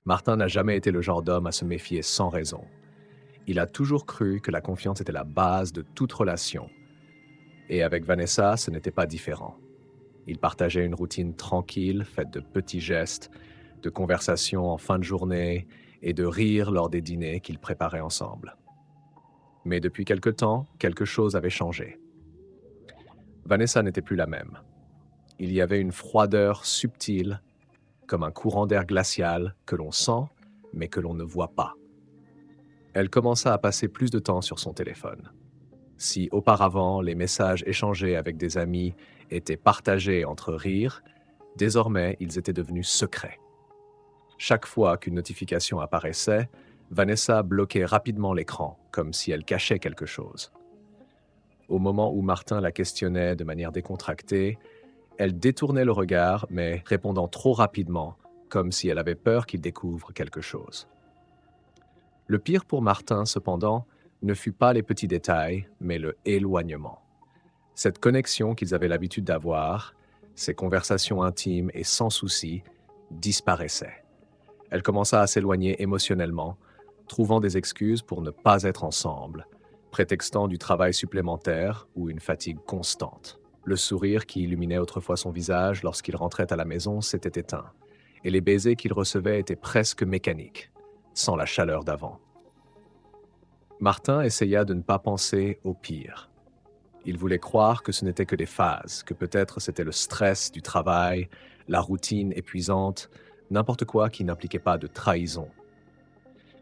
Martin n'a jamais été le genre d'homme à se méfier sans raison. Il a toujours cru que la confiance était la base de toute relation. Et avec Vanessa, ce n'était pas différent. Ils partageaient une routine tranquille, faite de petits gestes, de conversations en fin de journée et de rires lors des dîners qu'ils préparaient ensemble. Mais depuis quelque temps, quelque chose avait changé. Vanessa n'était plus la même. Il y avait une froideur subtile, comme un courant d'air glacial que l'on sent, mais que l'on ne voit pas. Elle commença à passer plus de temps sur son téléphone. Si auparavant les messages échangés avec des amis étaient partagés entre rires, désormais ils étaient devenus secrets. Chaque fois qu'une notification apparaissait, Vanessa bloquait rapidement l'écran, comme si elle cachait quelque chose. Au moment où Martin la questionnait de manière décontractée, elle détournait le regard, mais répondant trop rapidement, comme si elle avait peur qu'il découvre quelque chose. Le pire pour Martin, cependant, ne fut pas les petits détails, mais le éloignement. Cette connexion qu'ils avaient l'habitude d'avoir, ces conversations intimes et sans souci, disparaissaient. Elle commença à s'éloigner émotionnellement, trouvant des excuses pour ne pas être ensemble, prétextant du travail supplémentaire ou une fatigue constante. Le sourire qui illuminait autrefois son visage lorsqu'il rentrait à la maison s'était éteint, et les baisers qu'il recevait étaient presque mécaniques, sans la chaleur d'avant. Martin essaya de ne pas penser au pire. Il voulait croire que ce n'était que des phases, que peut-être c'était le stress du travail, la routine épuisante, n'importe quoi qui n'impliquait pas de trahison.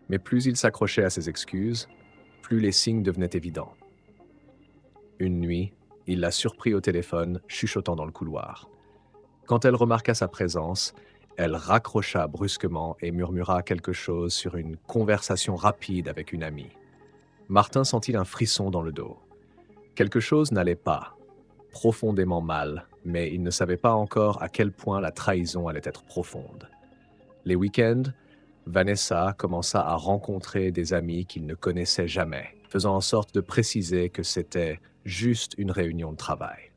Mais plus il s'accrochait à ses excuses, plus les signes devenaient évidents. Une nuit, il la surprit au téléphone, chuchotant dans le couloir. Quand elle remarqua sa présence, elle raccrocha brusquement et murmura quelque chose sur une conversation rapide avec une amie. Martin sentit un frisson dans le dos. Quelque chose n'allait pas, profondément mal, mais il ne savait pas encore à quel point la trahison allait être profonde. Les week-ends, Vanessa commença à rencontrer des amis qu'il ne connaissait jamais, faisant en sorte de préciser que c'était juste une réunion de travail.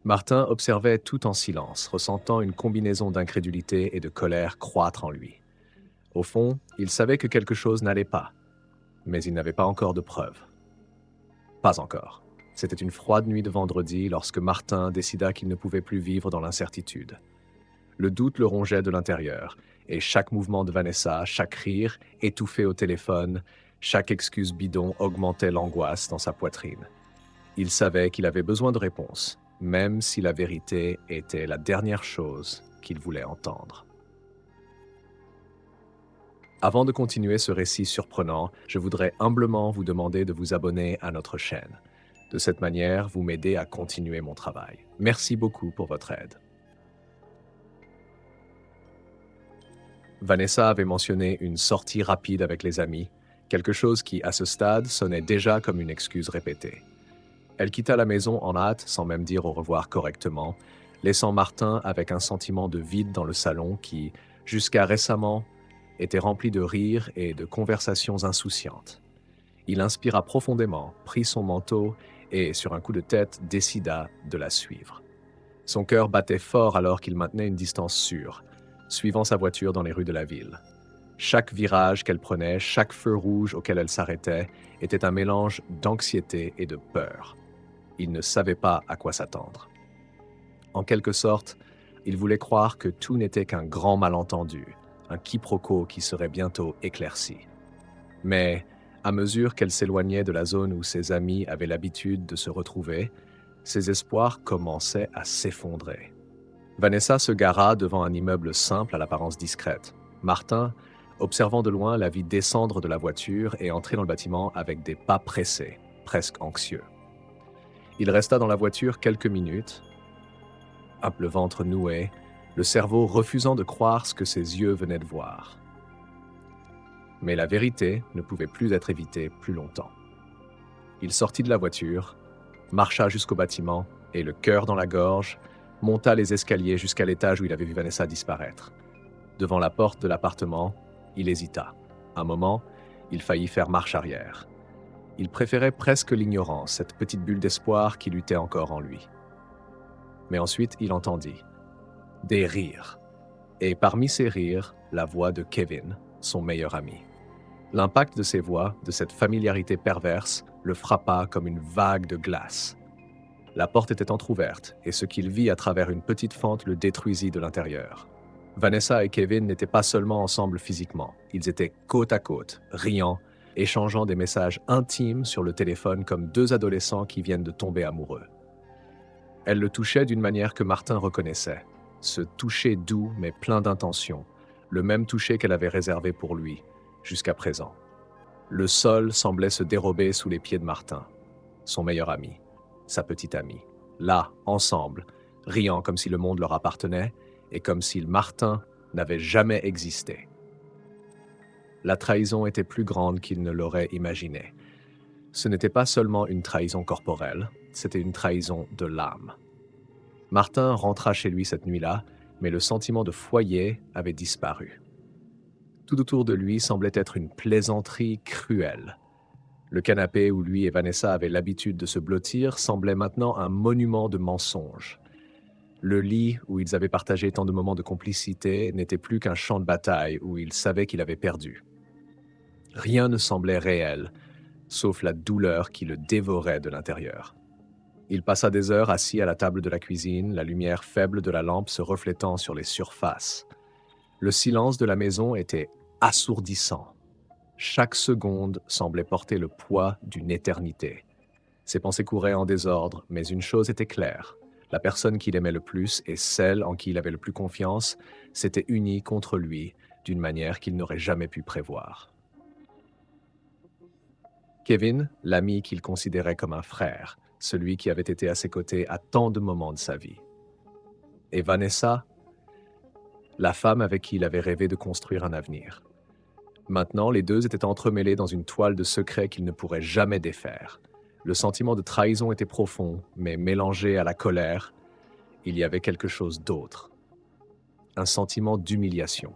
Martin observait tout en silence, ressentant une combinaison d'incrédulité et de colère croître en lui. Au fond, il savait que quelque chose n'allait pas, mais il n'avait pas encore de preuves. Pas encore. C'était une froide nuit de vendredi lorsque Martin décida qu'il ne pouvait plus vivre dans l'incertitude. Le doute le rongeait de l'intérieur, et chaque mouvement de Vanessa, chaque rire, étouffé au téléphone, chaque excuse bidon augmentait l'angoisse dans sa poitrine. Il savait qu'il avait besoin de réponses, même si la vérité était la dernière chose qu'il voulait entendre. Avant de continuer ce récit surprenant, je voudrais humblement vous demander de vous abonner à notre chaîne. De cette manière, vous m'aidez à continuer mon travail. Merci beaucoup pour votre aide. Vanessa avait mentionné une sortie rapide avec les amis, quelque chose qui, à ce stade, sonnait déjà comme une excuse répétée. Elle quitta la maison en hâte, sans même dire au revoir correctement, laissant Martin avec un sentiment de vide dans le salon qui, jusqu'à récemment, était rempli de rires et de conversations insouciantes. Il inspira profondément, prit son manteau et, sur un coup de tête, décida de la suivre. Son cœur battait fort alors qu'il maintenait une distance sûre, suivant sa voiture dans les rues de la ville. Chaque virage qu'elle prenait, chaque feu rouge auquel elle s'arrêtait, était un mélange d'anxiété et de peur. Il ne savait pas à quoi s'attendre. En quelque sorte, il voulait croire que tout n'était qu'un grand malentendu, un quiproquo qui serait bientôt éclairci. Mais, à mesure qu'elle s'éloignait de la zone où ses amis avaient l'habitude de se retrouver, ses espoirs commençaient à s'effondrer. Vanessa se gara devant un immeuble simple à l'apparence discrète. Martin, observant de loin, la vit descendre de la voiture et entrer dans le bâtiment avec des pas pressés, presque anxieux. Il resta dans la voiture quelques minutes, le ventre noué, le cerveau refusant de croire ce que ses yeux venaient de voir. Mais la vérité ne pouvait plus être évitée plus longtemps. Il sortit de la voiture, marcha jusqu'au bâtiment et, le cœur dans la gorge, monta les escaliers jusqu'à l'étage où il avait vu Vanessa disparaître. Devant la porte de l'appartement, il hésita. Un moment, il faillit faire marche arrière. Il préférait presque l'ignorance, cette petite bulle d'espoir qui luttait encore en lui. Mais ensuite, il entendit des rires. Et parmi ces rires, la voix de Kevin, son meilleur ami. L'impact de ces voix, de cette familiarité perverse, le frappa comme une vague de glace. La porte était entr'ouverte, et ce qu'il vit à travers une petite fente le détruisit de l'intérieur. Vanessa et Kevin n'étaient pas seulement ensemble physiquement, ils étaient côte à côte, riant, échangeant des messages intimes sur le téléphone comme deux adolescents qui viennent de tomber amoureux. Elle le touchait d'une manière que Martin reconnaissait, ce toucher doux mais plein d'intention, le même toucher qu'elle avait réservé pour lui, jusqu'à présent. Le sol semblait se dérober sous les pieds de Martin, son meilleur ami, sa petite amie, là, ensemble, riant comme si le monde leur appartenait et comme si Martin n'avait jamais existé. La trahison était plus grande qu'il ne l'aurait imaginé. Ce n'était pas seulement une trahison corporelle, c'était une trahison de l'âme. Martin rentra chez lui cette nuit-là, mais le sentiment de foyer avait disparu. Tout autour de lui semblait être une plaisanterie cruelle. Le canapé où lui et Vanessa avaient l'habitude de se blottir semblait maintenant un monument de mensonges. Le lit où ils avaient partagé tant de moments de complicité n'était plus qu'un champ de bataille où il savait qu'il avait perdu. Rien ne semblait réel, sauf la douleur qui le dévorait de l'intérieur. Il passa des heures assis à la table de la cuisine, la lumière faible de la lampe se reflétant sur les surfaces. Le silence de la maison était assourdissant. Chaque seconde semblait porter le poids d'une éternité. Ses pensées couraient en désordre, mais une chose était claire. La personne qu'il aimait le plus et celle en qui il avait le plus confiance s'étaient unies contre lui d'une manière qu'il n'aurait jamais pu prévoir. Kevin, l'ami qu'il considérait comme un frère, celui qui avait été à ses côtés à tant de moments de sa vie. Et Vanessa, la femme avec qui il avait rêvé de construire un avenir. Maintenant, les deux étaient entremêlés dans une toile de secrets qu'il ne pourrait jamais défaire. Le sentiment de trahison était profond, mais mélangé à la colère, il y avait quelque chose d'autre. Un sentiment d'humiliation.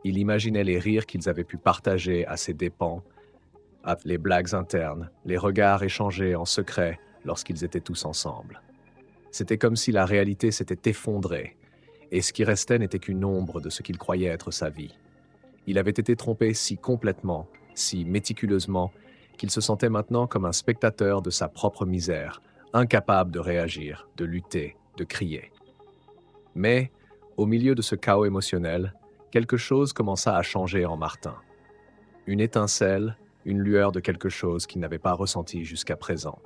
Il imaginait les rires qu'ils avaient pu partager à ses dépens, les blagues internes, les regards échangés en secret lorsqu'ils étaient tous ensemble. C'était comme si la réalité s'était effondrée, et ce qui restait n'était qu'une ombre de ce qu'il croyait être sa vie. Il avait été trompé si complètement, si méticuleusement, qu'il se sentait maintenant comme un spectateur de sa propre misère, incapable de réagir, de lutter, de crier. Mais, au milieu de ce chaos émotionnel, quelque chose commença à changer en Martin. Une étincelle, une lueur de quelque chose qu'il n'avait pas ressenti jusqu'à présent.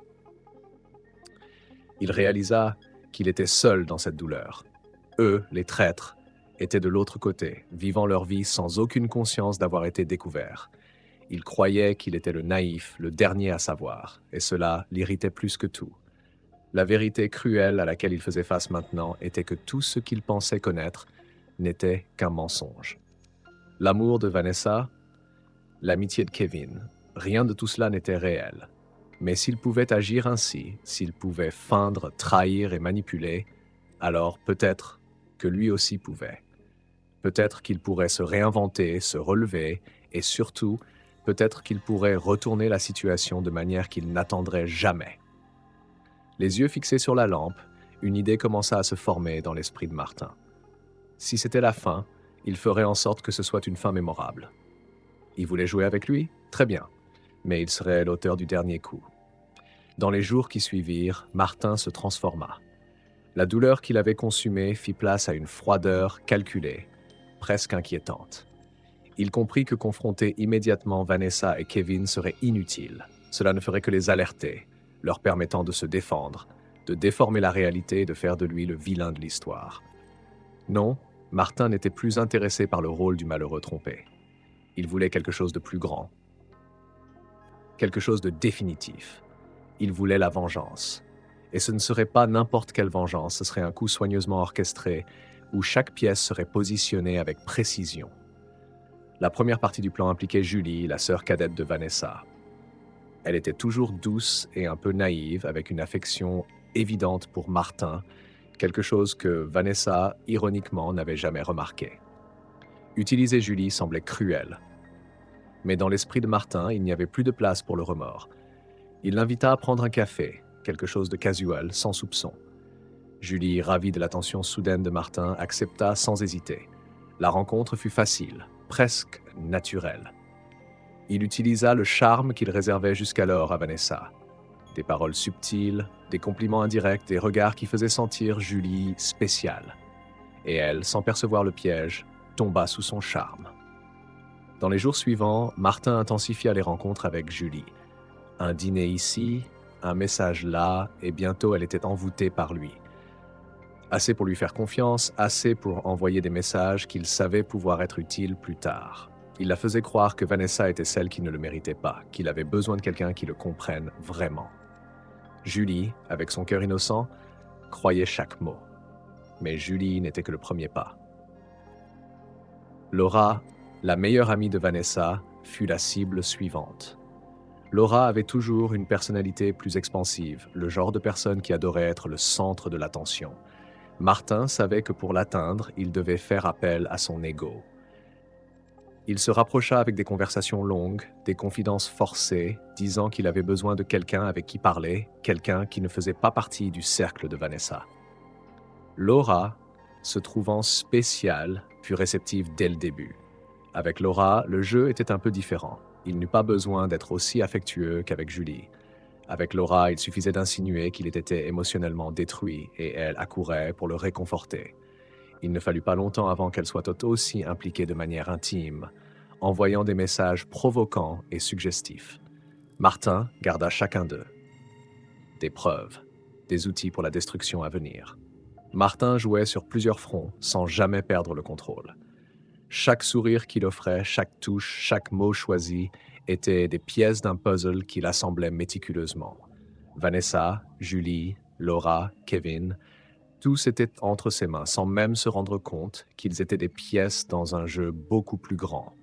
Il réalisa qu'il était seul dans cette douleur. Eux, les traîtres, étaient de l'autre côté, vivant leur vie sans aucune conscience d'avoir été découverts. Il croyait qu'il était le naïf, le dernier à savoir, et cela l'irritait plus que tout. La vérité cruelle à laquelle il faisait face maintenant était que tout ce qu'il pensait connaître n'était qu'un mensonge. L'amour de Vanessa, l'amitié de Kevin, rien de tout cela n'était réel. Mais s'il pouvait agir ainsi, s'il pouvait feindre, trahir et manipuler, alors peut-être que lui aussi pouvait. Peut-être qu'il pourrait se réinventer, se relever, et surtout, peut-être qu'il pourrait retourner la situation de manière qu'il n'attendrait jamais. Les yeux fixés sur la lampe, une idée commença à se former dans l'esprit de Martin. Si c'était la fin, il ferait en sorte que ce soit une fin mémorable. Il voulait jouer avec lui? Très bien. Mais il serait l'auteur du dernier coup. Dans les jours qui suivirent, Martin se transforma. La douleur qu'il avait consumée fit place à une froideur calculée, presque inquiétante. Il comprit que confronter immédiatement Vanessa et Kevin serait inutile. Cela ne ferait que les alerter, leur permettant de se défendre, de déformer la réalité et de faire de lui le vilain de l'histoire. Non, Martin n'était plus intéressé par le rôle du malheureux trompé. Il voulait quelque chose de plus grand, quelque chose de définitif. Il voulait la vengeance. Et ce ne serait pas n'importe quelle vengeance, ce serait un coup soigneusement orchestré, où chaque pièce serait positionnée avec précision. La première partie du plan impliquait Julie, la sœur cadette de Vanessa. Elle était toujours douce et un peu naïve, avec une affection évidente pour Martin, quelque chose que Vanessa, ironiquement, n'avait jamais remarqué. Utiliser Julie semblait cruel. Mais dans l'esprit de Martin, il n'y avait plus de place pour le remords. Il l'invita à prendre un café, quelque chose de casual, sans soupçon. Julie, ravie de l'attention soudaine de Martin, accepta sans hésiter. La rencontre fut facile, presque naturelle. Il utilisa le charme qu'il réservait jusqu'alors à Vanessa. Des paroles subtiles, des compliments indirects, des regards qui faisaient sentir Julie spéciale. Et elle, sans percevoir le piège, tomba sous son charme. Dans les jours suivants, Martin intensifia les rencontres avec Julie. Un dîner ici, un message là, et bientôt elle était envoûtée par lui. Assez pour lui faire confiance, assez pour envoyer des messages qu'il savait pouvoir être utiles plus tard. Il la faisait croire que Vanessa était celle qui ne le méritait pas, qu'il avait besoin de quelqu'un qui le comprenne vraiment. Julie, avec son cœur innocent, croyait chaque mot. Mais Julie n'était que le premier pas. Laura, la meilleure amie de Vanessa, fut la cible suivante. Laura avait toujours une personnalité plus expansive, le genre de personne qui adorait être le centre de l'attention. Martin savait que pour l'atteindre, il devait faire appel à son ego. Il se rapprocha avec des conversations longues, des confidences forcées, disant qu'il avait besoin de quelqu'un avec qui parler, quelqu'un qui ne faisait pas partie du cercle de Vanessa. Laura, se trouvant spéciale, fut réceptive dès le début. Avec Laura, le jeu était un peu différent. Il n'eut pas besoin d'être aussi affectueux qu'avec Julie. Avec Laura, il suffisait d'insinuer qu'il était émotionnellement détruit et elle accourait pour le réconforter. Il ne fallut pas longtemps avant qu'elle soit aussi impliquée de manière intime, envoyant des messages provoquants et suggestifs. Martin garda chacun d'eux. Des preuves, des outils pour la destruction à venir. Martin jouait sur plusieurs fronts sans jamais perdre le contrôle. Chaque sourire qu'il offrait, chaque touche, chaque mot choisi étaient des pièces d'un puzzle qu'il assemblait méticuleusement. Vanessa, Julie, Laura, Kevin, tous étaient entre ses mains sans même se rendre compte qu'ils étaient des pièces dans un jeu beaucoup plus grand.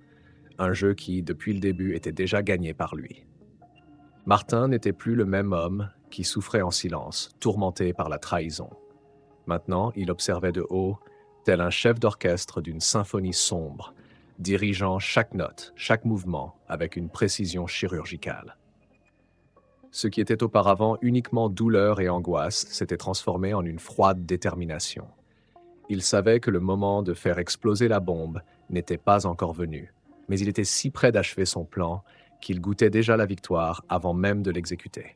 Un jeu qui, depuis le début, était déjà gagné par lui. Martin n'était plus le même homme qui souffrait en silence, tourmenté par la trahison. Maintenant, il observait de haut, tel un chef d'orchestre d'une symphonie sombre, dirigeant chaque note, chaque mouvement avec une précision chirurgicale. Ce qui était auparavant uniquement douleur et angoisse s'était transformé en une froide détermination. Il savait que le moment de faire exploser la bombe n'était pas encore venu, mais il était si près d'achever son plan qu'il goûtait déjà la victoire avant même de l'exécuter.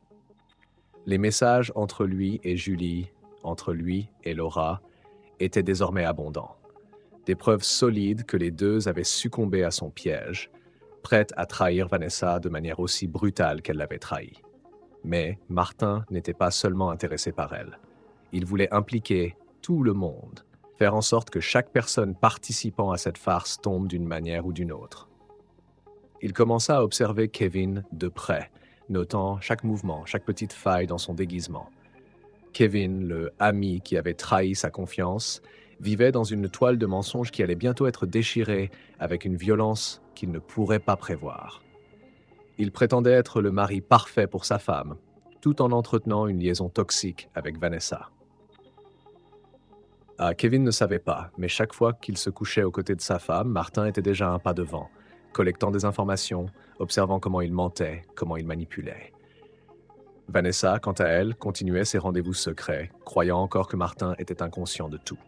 Les messages entre lui et Julie, entre lui et Laura, étaient désormais abondants. Des preuves solides que les deux avaient succombé à son piège, prêtes à trahir Vanessa de manière aussi brutale qu'elle l'avait trahi. Mais Martin n'était pas seulement intéressé par elle. Il voulait impliquer tout le monde, faire en sorte que chaque personne participant à cette farce tombe d'une manière ou d'une autre. Il commença à observer Kevin de près, notant chaque mouvement, chaque petite faille dans son déguisement. Kevin, le ami qui avait trahi sa confiance, vivait dans une toile de mensonges qui allait bientôt être déchirée avec une violence qu'il ne pourrait pas prévoir. Il prétendait être le mari parfait pour sa femme, tout en entretenant une liaison toxique avec Vanessa. Kevin ne savait pas, mais chaque fois qu'il se couchait aux côtés de sa femme, Martin était déjà un pas devant, collectant des informations, observant comment il mentait, comment il manipulait. Vanessa, quant à elle, continuait ses rendez-vous secrets, croyant encore que Martin était inconscient de tout.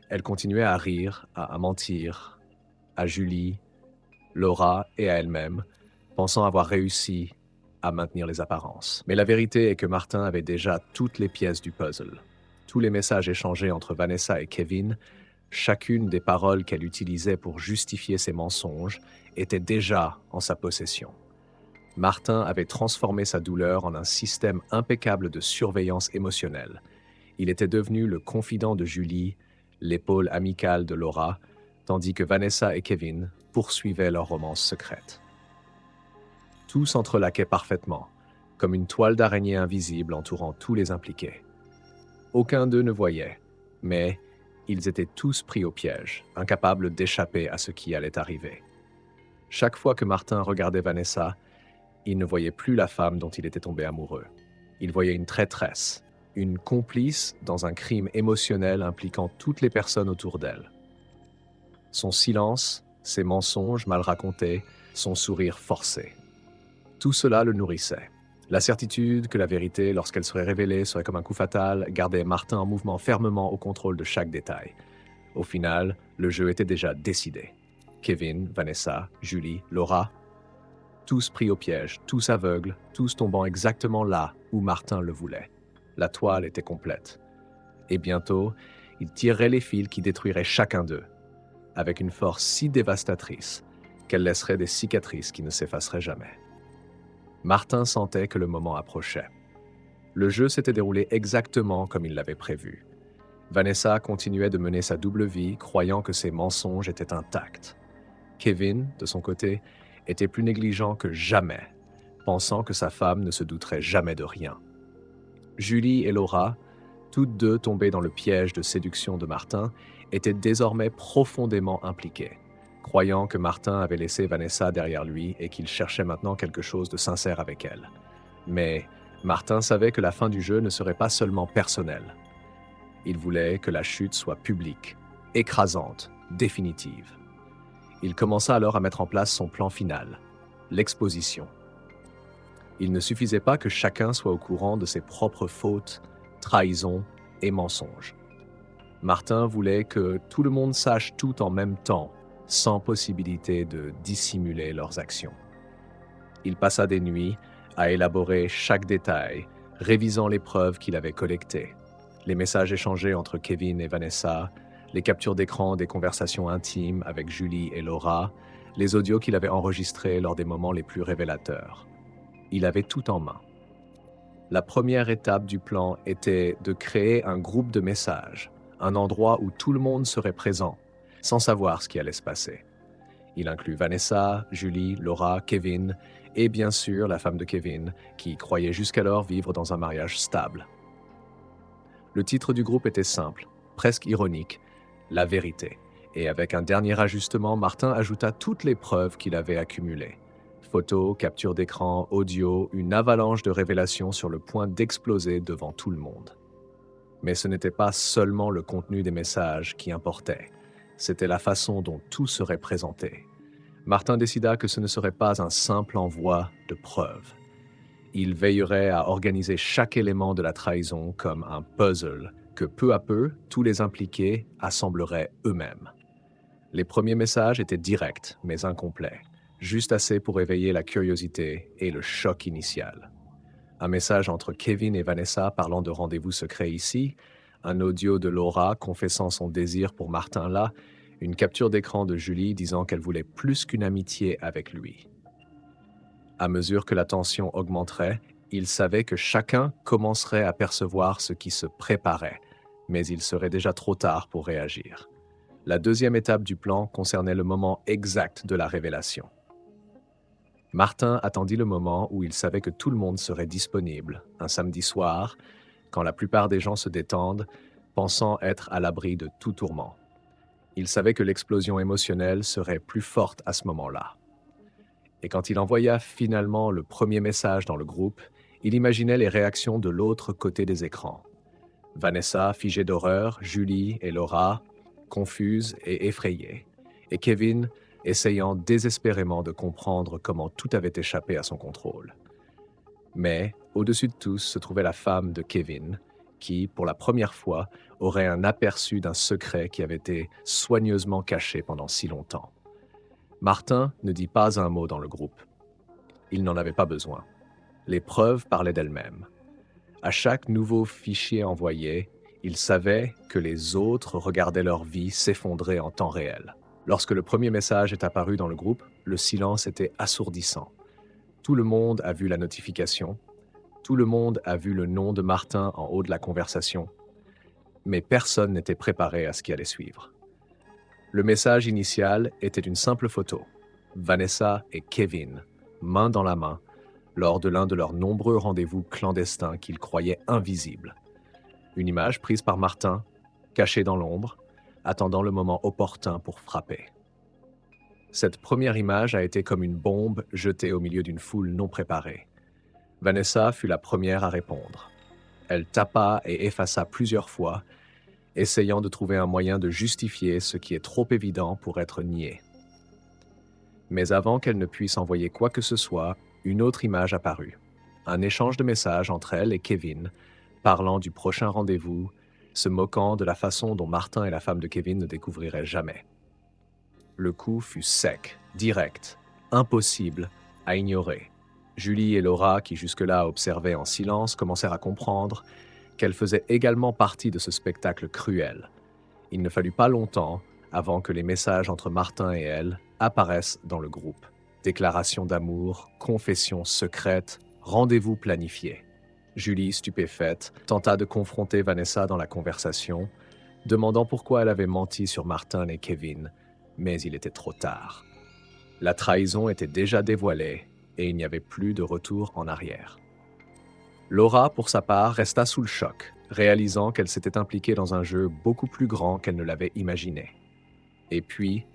Elle continuait à rire, à mentir, à Julie, Laura et à elle-même, pensant avoir réussi à maintenir les apparences. Mais la vérité est que Martin avait déjà toutes les pièces du puzzle. Tous les messages échangés entre Vanessa et Kevin, chacune des paroles qu'elle utilisait pour justifier ses mensonges, était déjà en sa possession. Martin avait transformé sa douleur en un système impeccable de surveillance émotionnelle. Il était devenu le confident de Julie, l'épaule amicale de Laura, tandis que Vanessa et Kevin poursuivaient leur romance secrète. Tout s'entrelaquait parfaitement, comme une toile d'araignée invisible entourant tous les impliqués. Aucun d'eux ne voyait, mais ils étaient tous pris au piège, incapables d'échapper à ce qui allait arriver. Chaque fois que Martin regardait Vanessa, il ne voyait plus la femme dont il était tombé amoureux. Il voyait une traîtresse, une complice dans un crime émotionnel impliquant toutes les personnes autour d'elle. Son silence, ses mensonges mal racontés, son sourire forcé. Tout cela le nourrissait. La certitude que la vérité, lorsqu'elle serait révélée, serait comme un coup fatal, gardait Martin en mouvement fermement au contrôle de chaque détail. Au final, le jeu était déjà décidé. Kevin, Vanessa, Julie, Laura, tous pris au piège, tous aveugles, tous tombant exactement là où Martin le voulait. La toile était complète. Et bientôt, il tirerait les fils qui détruiraient chacun d'eux, avec une force si dévastatrice qu'elle laisserait des cicatrices qui ne s'effaceraient jamais. Martin sentait que le moment approchait. Le jeu s'était déroulé exactement comme il l'avait prévu. Vanessa continuait de mener sa double vie, croyant que ses mensonges étaient intacts. Kevin, de son côté, était plus négligent que jamais, pensant que sa femme ne se douterait jamais de rien. Julie et Laura, toutes deux tombées dans le piège de séduction de Martin, étaient désormais profondément impliquées, croyant que Martin avait laissé Vanessa derrière lui et qu'il cherchait maintenant quelque chose de sincère avec elle. Mais Martin savait que la fin du jeu ne serait pas seulement personnelle. Il voulait que la chute soit publique, écrasante, définitive. Il commença alors à mettre en place son plan final, l'exposition. Il ne suffisait pas que chacun soit au courant de ses propres fautes, trahisons et mensonges. Martin voulait que tout le monde sache tout en même temps, sans possibilité de dissimuler leurs actions. Il passa des nuits à élaborer chaque détail, révisant les preuves qu'il avait collectées, les messages échangés entre Kevin et Vanessa, les captures d'écran des conversations intimes avec Julie et Laura, les audios qu'il avait enregistrés lors des moments les plus révélateurs. Il avait tout en main. La première étape du plan était de créer un groupe de messages, un endroit où tout le monde serait présent, sans savoir ce qui allait se passer. Il inclut Vanessa, Julie, Laura, Kevin et bien sûr la femme de Kevin, qui croyait jusqu'alors vivre dans un mariage stable. Le titre du groupe était simple, presque ironique, La vérité. Et avec un dernier ajustement, Martin ajouta toutes les preuves qu'il avait accumulées. Photos, captures d'écran, audio, une avalanche de révélations sur le point d'exploser devant tout le monde. Mais ce n'était pas seulement le contenu des messages qui importait, c'était la façon dont tout serait présenté. Martin décida que ce ne serait pas un simple envoi de preuves. Il veillerait à organiser chaque élément de la trahison comme un puzzle que peu à peu, tous les impliqués assembleraient eux-mêmes. Les premiers messages étaient directs, mais incomplets, juste assez pour éveiller la curiosité et le choc initial. Un message entre Kevin et Vanessa parlant de rendez-vous secret ici, un audio de Laura confessant son désir pour Martin là, une capture d'écran de Julie disant qu'elle voulait plus qu'une amitié avec lui. À mesure que la tension augmenterait, il savait que chacun commencerait à percevoir ce qui se préparait, mais il serait déjà trop tard pour réagir. La deuxième étape du plan concernait le moment exact de la révélation. Martin attendit le moment où il savait que tout le monde serait disponible, un samedi soir, quand la plupart des gens se détendent, pensant être à l'abri de tout tourment. Il savait que l'explosion émotionnelle serait plus forte à ce moment-là. Et quand il envoya finalement le premier message dans le groupe, il imaginait les réactions de l'autre côté des écrans. Vanessa, figée d'horreur, Julie et Laura, confuses et effrayées, et Kevin, essayant désespérément de comprendre comment tout avait échappé à son contrôle. Mais, au-dessus de tous, se trouvait la femme de Kevin, qui, pour la première fois, aurait un aperçu d'un secret qui avait été soigneusement caché pendant si longtemps. Martin ne dit pas un mot dans le groupe. Il n'en avait pas besoin. Les preuves parlaient d'elles-mêmes. À chaque nouveau fichier envoyé, il savait que les autres regardaient leur vie s'effondrer en temps réel. Lorsque le premier message est apparu dans le groupe, le silence était assourdissant. Tout le monde a vu la notification. Tout le monde a vu le nom de Martin en haut de la conversation. Mais personne n'était préparé à ce qui allait suivre. Le message initial était une simple photo. Vanessa et Kevin, main dans la main, lors de l'un de leurs nombreux rendez-vous clandestins qu'ils croyaient invisibles. Une image prise par Martin, cachée dans l'ombre, attendant le moment opportun pour frapper. Cette première image a été comme une bombe jetée au milieu d'une foule non préparée. Vanessa fut la première à répondre. Elle tapa et effaça plusieurs fois, essayant de trouver un moyen de justifier ce qui est trop évident pour être nié. Mais avant qu'elle ne puisse envoyer quoi que ce soit, une autre image apparut. Un échange de messages entre elle et Kevin, parlant du prochain rendez-vous, se moquant de la façon dont Martin et la femme de Kevin ne découvriraient jamais. Le coup fut sec, direct, impossible à ignorer. Julie et Laura, qui jusque-là observaient en silence, commencèrent à comprendre qu'elles faisaient également partie de ce spectacle cruel. Il ne fallut pas longtemps avant que les messages entre Martin et elle apparaissent dans le groupe. Déclarations d'amour, confessions secrètes, rendez-vous planifiés. Julie, stupéfaite, tenta de confronter Vanessa dans la conversation, demandant pourquoi elle avait menti sur Martin et Kevin, mais il était trop tard. La trahison était déjà dévoilée et il n'y avait plus de retour en arrière. Laura, pour sa part, resta sous le choc, réalisant qu'elle s'était impliquée dans un jeu beaucoup plus grand qu'elle ne l'avait imaginé. Et puis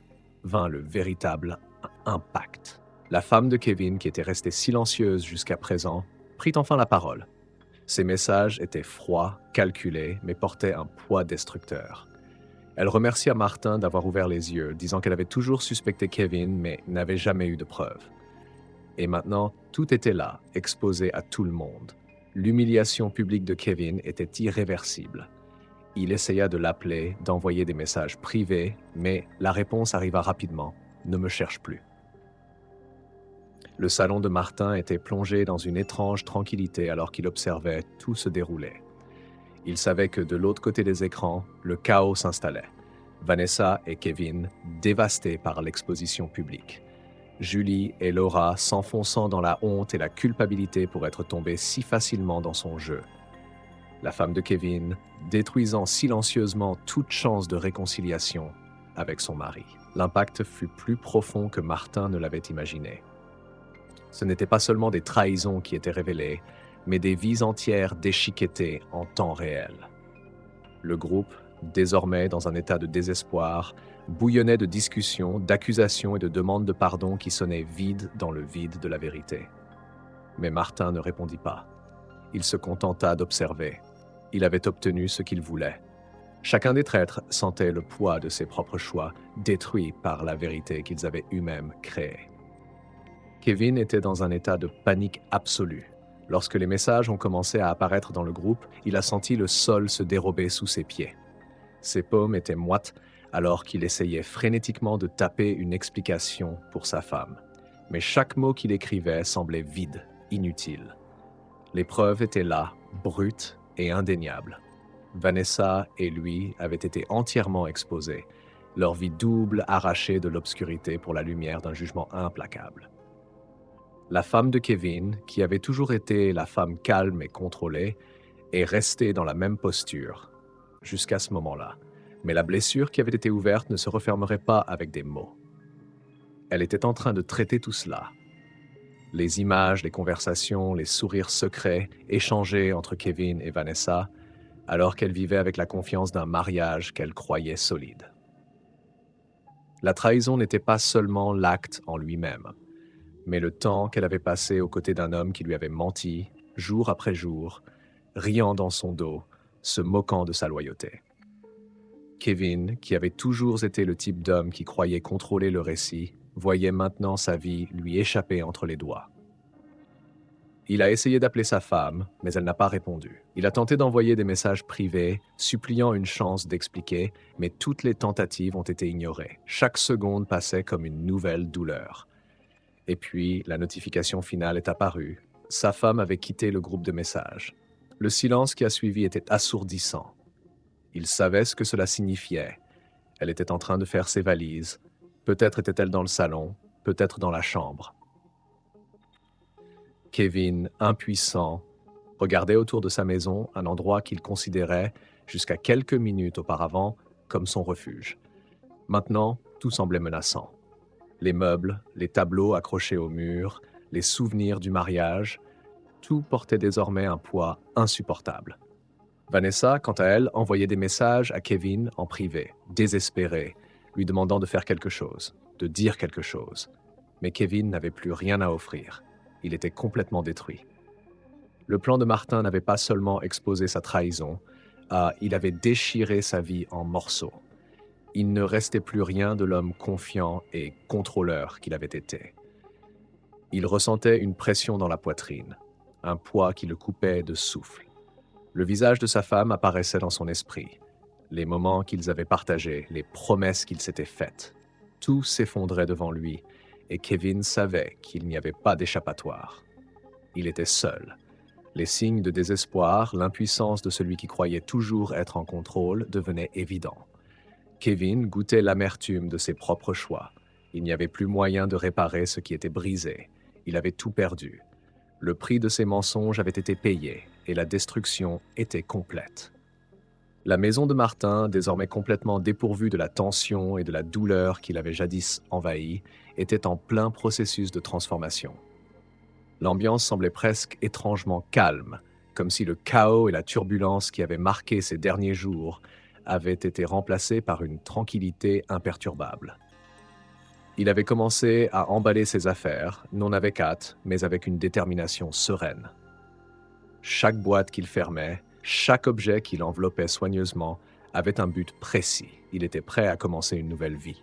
vint le véritable impact. La femme de Kevin, qui était restée silencieuse jusqu'à présent, prit enfin la parole. Ses messages étaient froids, calculés, mais portaient un poids destructeur. Elle remercia Martin d'avoir ouvert les yeux, disant qu'elle avait toujours suspecté Kevin, mais n'avait jamais eu de preuves. Et maintenant, tout était là, exposé à tout le monde. L'humiliation publique de Kevin était irréversible. Il essaya de l'appeler, d'envoyer des messages privés, mais la réponse arriva rapidement. « Ne me cherche plus ». Le salon de Martin était plongé dans une étrange tranquillité alors qu'il observait tout se dérouler. Il savait que de l'autre côté des écrans, le chaos s'installait. Vanessa et Kevin, dévastés par l'exposition publique. Julie et Laura s'enfonçant dans la honte et la culpabilité pour être tombées si facilement dans son jeu. La femme de Kevin, détruisant silencieusement toute chance de réconciliation avec son mari. L'impact fut plus profond que Martin ne l'avait imaginé. Ce n'étaient pas seulement des trahisons qui étaient révélées, mais des vies entières déchiquetées en temps réel. Le groupe, désormais dans un état de désespoir, bouillonnait de discussions, d'accusations et de demandes de pardon qui sonnaient vides dans le vide de la vérité. Mais Martin ne répondit pas. Il se contenta d'observer. Il avait obtenu ce qu'il voulait. Chacun des traîtres sentait le poids de ses propres choix, détruits par la vérité qu'ils avaient eux-mêmes créée. Kevin était dans un état de panique absolue. Lorsque les messages ont commencé à apparaître dans le groupe, il a senti le sol se dérober sous ses pieds. Ses paumes étaient moites alors qu'il essayait frénétiquement de taper une explication pour sa femme. Mais chaque mot qu'il écrivait semblait vide, inutile. Les preuves étaient là, brutes et indéniables. Vanessa et lui avaient été entièrement exposés, leur vie double arrachée de l'obscurité pour la lumière d'un jugement implacable. La femme de Kevin, qui avait toujours été la femme calme et contrôlée, est restée dans la même posture, jusqu'à ce moment-là. Mais la blessure qui avait été ouverte ne se refermerait pas avec des mots. Elle était en train de traiter tout cela. Les images, les conversations, les sourires secrets échangés entre Kevin et Vanessa, alors qu'elle vivait avec la confiance d'un mariage qu'elle croyait solide. La trahison n'était pas seulement l'acte en lui-même, mais le temps qu'elle avait passé aux côtés d'un homme qui lui avait menti, jour après jour, riant dans son dos, se moquant de sa loyauté. Kevin, qui avait toujours été le type d'homme qui croyait contrôler le récit, voyait maintenant sa vie lui échapper entre les doigts. Il a essayé d'appeler sa femme, mais elle n'a pas répondu. Il a tenté d'envoyer des messages privés, suppliant une chance d'expliquer, mais toutes les tentatives ont été ignorées. Chaque seconde passait comme une nouvelle douleur. Et puis, la notification finale est apparue. Sa femme avait quitté le groupe de messages. Le silence qui a suivi était assourdissant. Il savait ce que cela signifiait. Elle était en train de faire ses valises. Peut-être était-elle dans le salon, peut-être dans la chambre. Kevin, impuissant, regardait autour de sa maison un endroit qu'il considérait, jusqu'à quelques minutes auparavant, comme son refuge. Maintenant, tout semblait menaçant. Les meubles, les tableaux accrochés au mur, les souvenirs du mariage, tout portait désormais un poids insupportable. Vanessa, quant à elle, envoyait des messages à Kevin en privé, désespérée, lui demandant de faire quelque chose, de dire quelque chose. Mais Kevin n'avait plus rien à offrir. Il était complètement détruit. Le plan de Martin n'avait pas seulement exposé sa trahison, il avait déchiré sa vie en morceaux. Il ne restait plus rien de l'homme confiant et contrôleur qu'il avait été. Il ressentait une pression dans la poitrine, un poids qui le coupait de souffle. Le visage de sa femme apparaissait dans son esprit. Les moments qu'ils avaient partagés, les promesses qu'ils s'étaient faites. Tout s'effondrait devant lui, et Kevin savait qu'il n'y avait pas d'échappatoire. Il était seul. Les signes de désespoir, l'impuissance de celui qui croyait toujours être en contrôle devenaient évidents. Kevin goûtait l'amertume de ses propres choix. Il n'y avait plus moyen de réparer ce qui était brisé. Il avait tout perdu. Le prix de ses mensonges avait été payé, et la destruction était complète. La maison de Martin, désormais complètement dépourvue de la tension et de la douleur qui l'avait jadis envahie, était en plein processus de transformation. L'ambiance semblait presque étrangement calme, comme si le chaos et la turbulence qui avaient marqué ces derniers jours avaient été remplacés par une tranquillité imperturbable. Il avait commencé à emballer ses affaires, non avec hâte, mais avec une détermination sereine. Chaque boîte qu'il fermait, chaque objet qu'il enveloppait soigneusement avait un but précis. Il était prêt à commencer une nouvelle vie.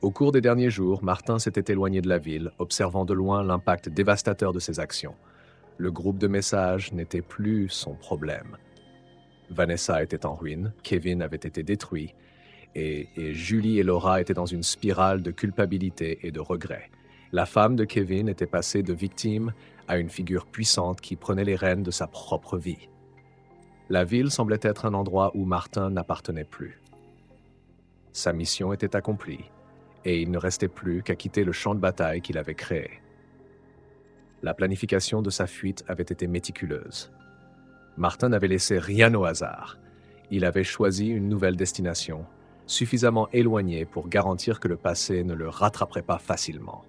Au cours des derniers jours, Martin s'était éloigné de la ville, observant de loin l'impact dévastateur de ses actions. Le groupe de messages n'était plus son problème. Vanessa était en ruine, Kevin avait été détruit, et Julie et Laura étaient dans une spirale de culpabilité et de regret. La femme de Kevin était passée de victime à une figure puissante qui prenait les rênes de sa propre vie. La ville semblait être un endroit où Martin n'appartenait plus. Sa mission était accomplie, et il ne restait plus qu'à quitter le champ de bataille qu'il avait créé. La planification de sa fuite avait été méticuleuse. Martin n'avait laissé rien au hasard. Il avait choisi une nouvelle destination, suffisamment éloignée pour garantir que le passé ne le rattraperait pas facilement.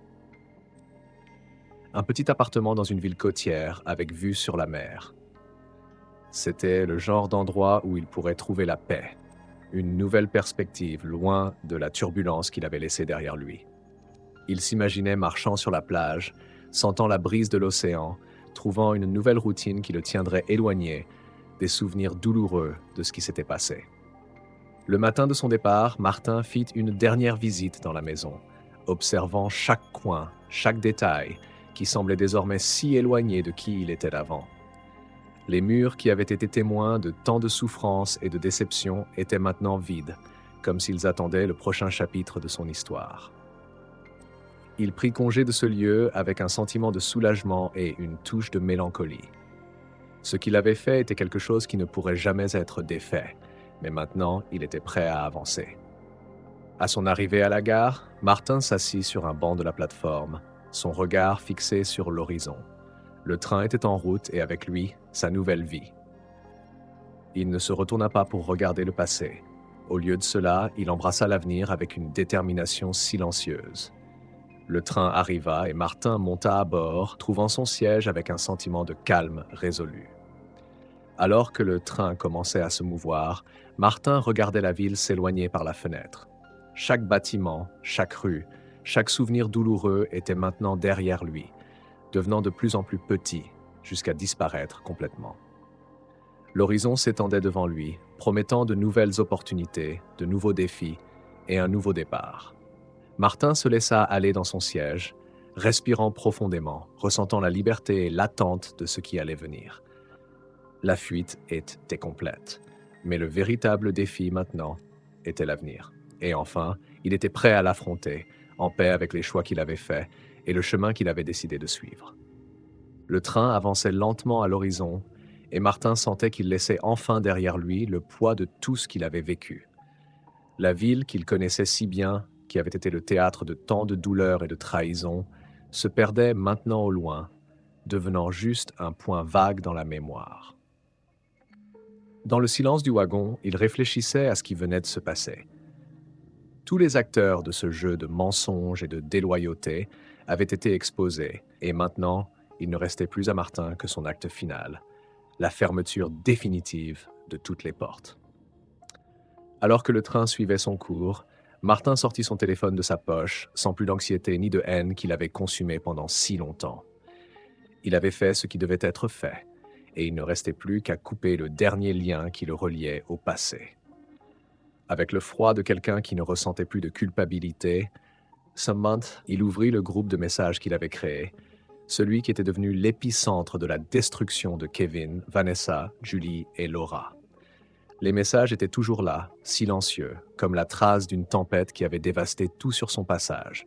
Un petit appartement dans une ville côtière avec vue sur la mer. C'était le genre d'endroit où il pourrait trouver la paix, une nouvelle perspective loin de la turbulence qu'il avait laissée derrière lui. Il s'imaginait marchant sur la plage, sentant la brise de l'océan, trouvant une nouvelle routine qui le tiendrait éloigné des souvenirs douloureux de ce qui s'était passé. Le matin de son départ, Martin fit une dernière visite dans la maison, observant chaque coin, chaque détail, qui semblait désormais si éloigné de qui il était avant. Les murs qui avaient été témoins de tant de souffrances et de déceptions étaient maintenant vides, comme s'ils attendaient le prochain chapitre de son histoire. Il prit congé de ce lieu avec un sentiment de soulagement et une touche de mélancolie. Ce qu'il avait fait était quelque chose qui ne pourrait jamais être défait, mais maintenant il était prêt à avancer. À son arrivée à la gare, Martin s'assit sur un banc de la plateforme, son regard fixé sur l'horizon. Le train était en route et avec lui, sa nouvelle vie. Il ne se retourna pas pour regarder le passé. Au lieu de cela, il embrassa l'avenir avec une détermination silencieuse. Le train arriva et Martin monta à bord, trouvant son siège avec un sentiment de calme résolu. Alors que le train commençait à se mouvoir, Martin regardait la ville s'éloigner par la fenêtre. Chaque bâtiment, chaque rue, chaque souvenir douloureux était maintenant derrière lui, devenant de plus en plus petit, jusqu'à disparaître complètement. L'horizon s'étendait devant lui, promettant de nouvelles opportunités, de nouveaux défis et un nouveau départ. Martin se laissa aller dans son siège, respirant profondément, ressentant la liberté et l'attente de ce qui allait venir. La fuite était complète, mais le véritable défi maintenant était l'avenir. Et enfin, il était prêt à l'affronter, en paix avec les choix qu'il avait faits et le chemin qu'il avait décidé de suivre. Le train avançait lentement à l'horizon, et Martin sentait qu'il laissait enfin derrière lui le poids de tout ce qu'il avait vécu. La ville qu'il connaissait si bien, qui avait été le théâtre de tant de douleurs et de trahisons, se perdait maintenant au loin, devenant juste un point vague dans la mémoire. Dans le silence du wagon, il réfléchissait à ce qui venait de se passer. Tous les acteurs de ce jeu de mensonges et de déloyauté avaient été exposés, et maintenant, il ne restait plus à Martin que son acte final, la fermeture définitive de toutes les portes. Alors que le train suivait son cours, Martin sortit son téléphone de sa poche, sans plus d'anxiété ni de haine qu'il avait consumé pendant si longtemps. Il avait fait ce qui devait être fait, et il ne restait plus qu'à couper le dernier lien qui le reliait au passé. Avec le froid de quelqu'un qui ne ressentait plus de culpabilité, il ouvrit le groupe de messages qu'il avait créé, celui qui était devenu l'épicentre de la destruction de Kevin, Vanessa, Julie et Laura. Les messages étaient toujours là, silencieux, comme la trace d'une tempête qui avait dévasté tout sur son passage.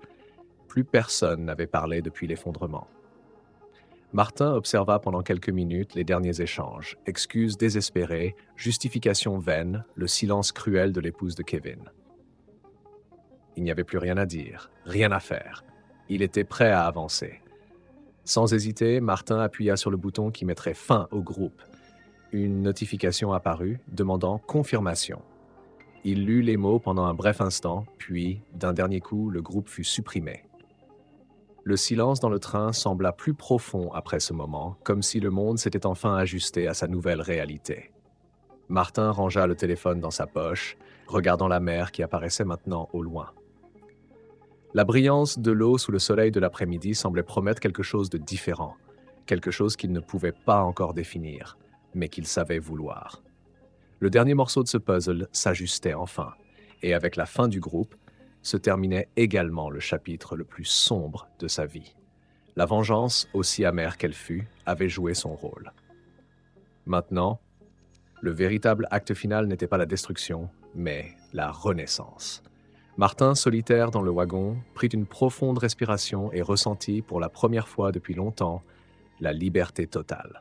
Plus personne n'avait parlé depuis l'effondrement. Martin observa pendant quelques minutes les derniers échanges, excuses désespérées, justifications vaines, le silence cruel de l'épouse de Kevin. Il n'y avait plus rien à dire, rien à faire. Il était prêt à avancer. Sans hésiter, Martin appuya sur le bouton qui mettrait fin au groupe. Une notification apparut, demandant confirmation. Il lut les mots pendant un bref instant, puis, d'un dernier coup, le groupe fut supprimé. Le silence dans le train sembla plus profond après ce moment, comme si le monde s'était enfin ajusté à sa nouvelle réalité. Martin rangea le téléphone dans sa poche, regardant la mer qui apparaissait maintenant au loin. La brillance de l'eau sous le soleil de l'après-midi semblait promettre quelque chose de différent, quelque chose qu'il ne pouvait pas encore définir, mais qu'il savait vouloir. Le dernier morceau de ce puzzle s'ajustait enfin, et avec la fin du groupe, se terminait également le chapitre le plus sombre de sa vie. La vengeance, aussi amère qu'elle fût, avait joué son rôle. Maintenant, le véritable acte final n'était pas la destruction, mais la renaissance. Martin, solitaire dans le wagon, prit une profonde respiration et ressentit, pour la première fois depuis longtemps, la liberté totale.